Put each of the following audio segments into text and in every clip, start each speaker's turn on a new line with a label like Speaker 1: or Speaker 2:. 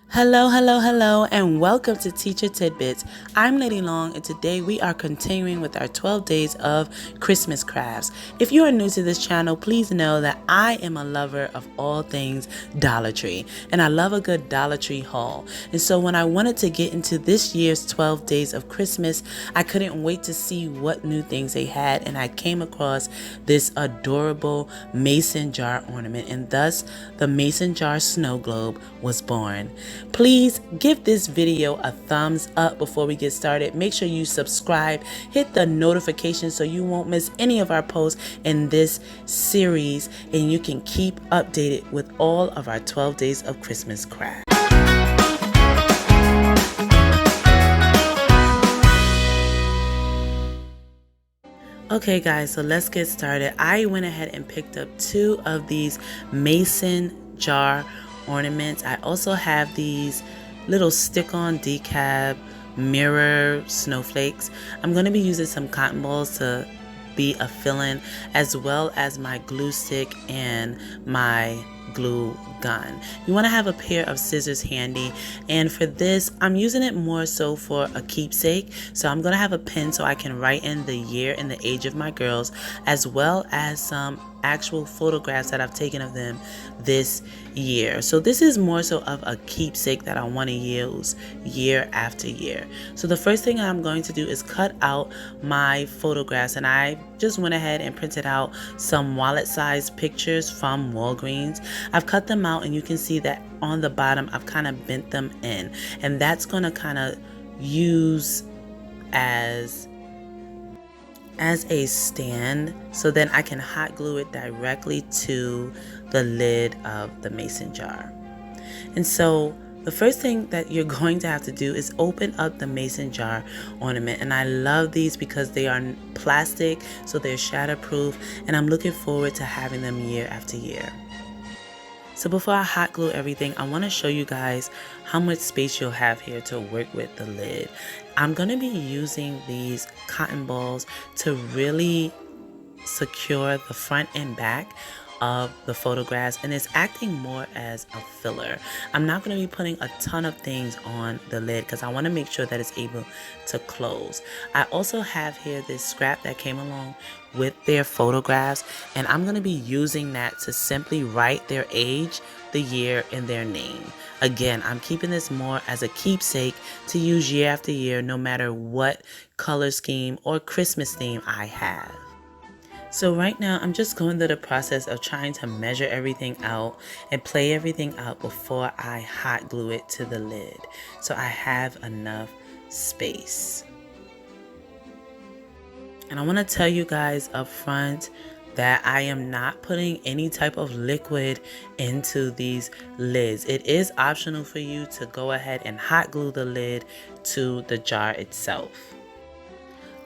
Speaker 1: Hello, hello, hello, and welcome to Teacher Tidbits. I'm Lady Long, and today we are continuing with our 12 days of Christmas crafts. If you are new to this channel, please know that I am a lover of all things Dollar Tree, and I love a good Dollar Tree haul. And so when I wanted to get into this year's 12 days of Christmas, I couldn't wait to see what new things they had, and I came across this adorable mason jar ornament, and thus the mason jar snow globe was born. Please give this video a thumbs up before we get started. Make sure you subscribe, hit the notification so you won't miss any of our posts in this series, and you can keep updated with all of our 12 days of Christmas crafts. Okay guys, so let's get started. I went ahead and picked up 2 of these mason jar ornaments. I also have these little stick-on decab mirror snowflakes. I'm going to be using some cotton balls to be a fill-in, as well as my glue stick and my glue gun. You want to have a pair of scissors handy, and for this I'm using it more so for a keepsake. So I'm going to have a pen so I can write in the year and the age of my girls, as well as some actual photographs that I've taken of them this year. So this is more so of a keepsake that I want to use year after year. So the first thing I'm going to do is cut out my photographs, and I just went ahead and printed out some wallet sized pictures from Walgreens. I've cut them out, and you can see that on the bottom I've kind of bent them in, and that's going to kind of use as a stand, so then I can hot glue it directly to the lid of the mason jar. And so the first thing that you're going to have to do is open up the mason jar ornament, and I love these because they are plastic, so they're shatterproof, and I'm looking forward to having them year after year. So before I hot glue everything, I want to show you guys how much space you'll have here to work with the lid. I'm going to be using these cotton balls to really secure the front and back of the photographs, and it's acting more as a filler. I'm not going to be putting a ton of things on the lid because I want to make sure that it's able to close. I also have here this scrap that came along with their photographs, and I'm going to be using that to simply write their age, the year, and their name. Again, I'm keeping this more as a keepsake to use year after year, no matter what color scheme or Christmas theme I have. So right now I'm just going through the process of trying to measure everything out and play everything out before I hot glue it to the lid, so I have enough space. And I want to tell you guys up front that I am not putting any type of liquid into these lids. It is optional for you to go ahead and hot glue the lid to the jar itself.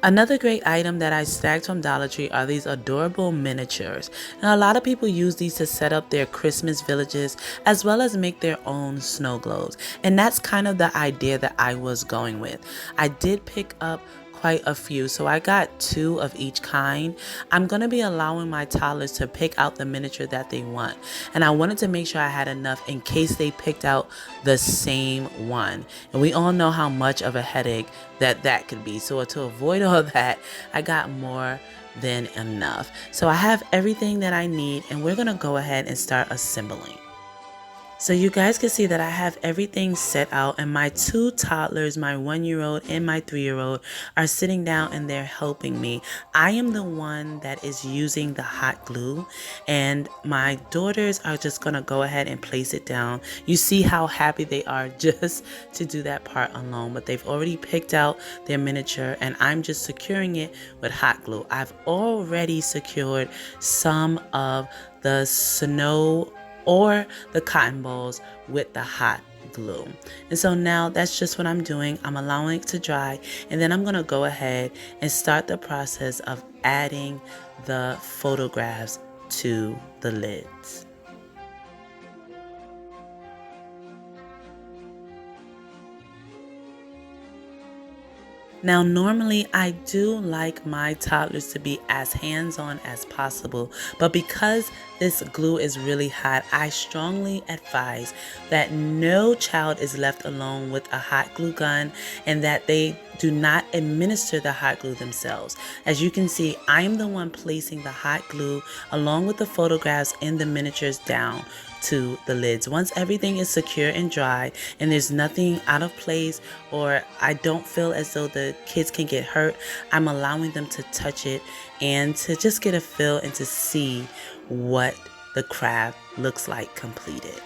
Speaker 1: Another great item that I snagged from Dollar Tree are these adorable miniatures. Now, a lot of people use these to set up their Christmas villages as well as make their own snow globes. And that's kind of the idea that I was going with. I did pick up quite a few, so I got 2 of each kind. I'm going to be allowing my toddlers to pick out the miniature that they want, and I wanted to make sure I had enough in case they picked out the same one, and we all know how much of a headache that could be. So to avoid all that, I got more than enough. So I have everything that I need, and we're going to go ahead and start assembling. So you guys can see that I have everything set out, and my 2 toddlers, my 1-year-old and my 3-year-old, are sitting down and they're helping me. I am the one that is using the hot glue, and my daughters are just gonna go ahead and place it down. You see how happy they are just to do that part alone, but they've already picked out their miniature, and I'm just securing it with hot glue. I've already secured some of the snow or the cotton balls with the hot glue. And so now that's just what I'm doing. I'm allowing it to dry, and then I'm going to go ahead and start the process of adding the photographs to the lids. Now, normally I do like my toddlers to be as hands-on as possible, but because this glue is really hot, I strongly advise that no child is left alone with a hot glue gun and that they do not administer the hot glue themselves. As you can see, I am the one placing the hot glue along with the photographs and the miniatures down to the lids. Once everything is secure and dry and there's nothing out of place, or I don't feel as though the kids can get hurt, I'm allowing them to touch it and to just get a feel and to see what the craft looks like completed.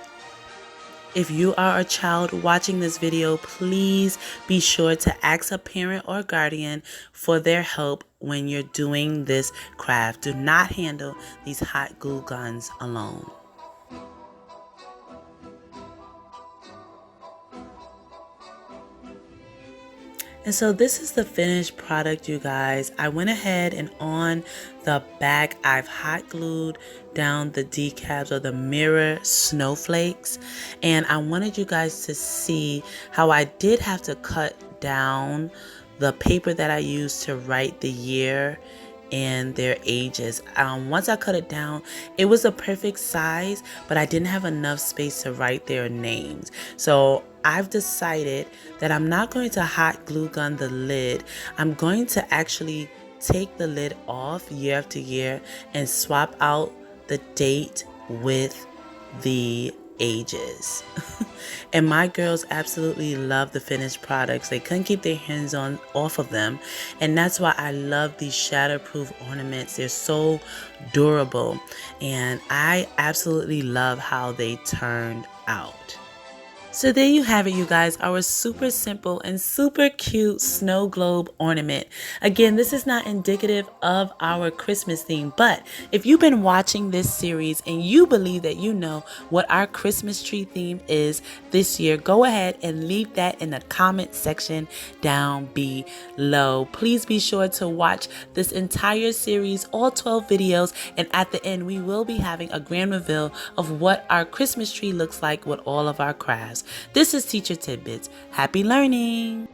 Speaker 1: If you are a child watching this video, please be sure to ask a parent or guardian for their help when you're doing this craft. Do not handle these hot glue guns alone. And so this is the finished product, you guys. I went ahead and on the back, I've hot glued down the decals or the mirror snowflakes. And I wanted you guys to see how I did have to cut down the paper that I used to write the year and their ages. Once I cut it down, it was a perfect size, but I didn't have enough space to write their names. So I've decided that I'm not going to hot glue gun the lid. I'm going to actually take the lid off year after year and swap out the date with the ages. And my girls absolutely love the finished products. They couldn't keep their hands off of them, and that's why I love these shatterproof ornaments. They're so durable, and I absolutely love how they turned out. So there you have it, you guys, our super simple and super cute snow globe ornament. Again, this is not indicative of our Christmas theme, but if you've been watching this series and you believe that you know what our Christmas tree theme is this year, go ahead and leave that in the comment section down below. Please be sure to watch this entire series, all 12 videos, and at the end we will be having a grand reveal of what our Christmas tree looks like with all of our crafts. This is Teacher Tidbits. Happy learning!